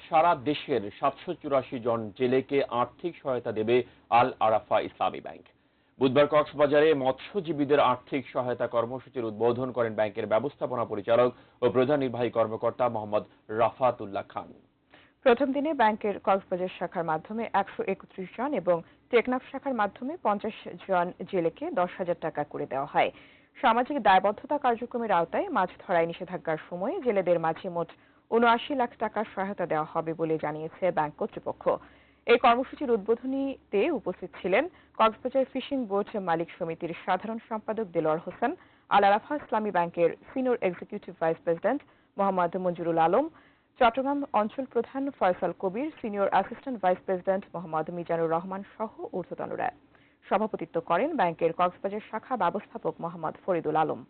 সারা দেশের ৭৮৪ জন জেলেকে আর্থিক সহায়তা দেবে আল আরাফা ইসলামী ব্যাংক। বুধবার কক্সবাজারে মৎস্যজীবীদের আর্থিক সহায়তা কর্মসূচির উদ্বোধন করেন ব্যাংকের ব্যবস্থাপনা পরিচালক ও প্রধান নির্বাহী কর্মকর্তা মোহাম্মদ রাফাতুল্লাহ খান। প্রথম দিনে ব্যাংকের কক্সবাজার শাখার মাধ্যমে ১৩১ জন এবং টেকনাফ শাখার মাধ্যমে ৫০ জন জেলেকে ১০,০০০ টাকা করে দেওয়া হয়। সামাজিক দায়বদ্ধতা কার্যক্রমের আওতায় মাছ ধরায় নিষেধাজ্ঞার সময় জেলেদের মাঝে মোট ৭৯ লাখ টাকার সহায়তা দেওয়া হবে বলে জানিয়েছে ব্যাংক কর্তৃপক্ষ। এই কর্মসূচির উদ্বোধনীতে উপস্থিত ছিলেন কক্সবাজার ফিশিং বোট মালিক সমিতির সাধারণ সম্পাদক দেলোয়ার হোসেন, আল আরাফা ইসলামী ব্যাংকের senior executive vice president Mohammad Manjurul Alam, Chattogram অঞ্চল প্রধান Faisal Kabir, senior assistant vice president Mohammad Mizanur Rahman সহ ঊর্ধ্বতনরা। সভাপতিত্ব করেন ব্যাংকের কক্সবাজার শাখা ব্যবস্থাপক মোহাম্মদ ফরিদুল আলম।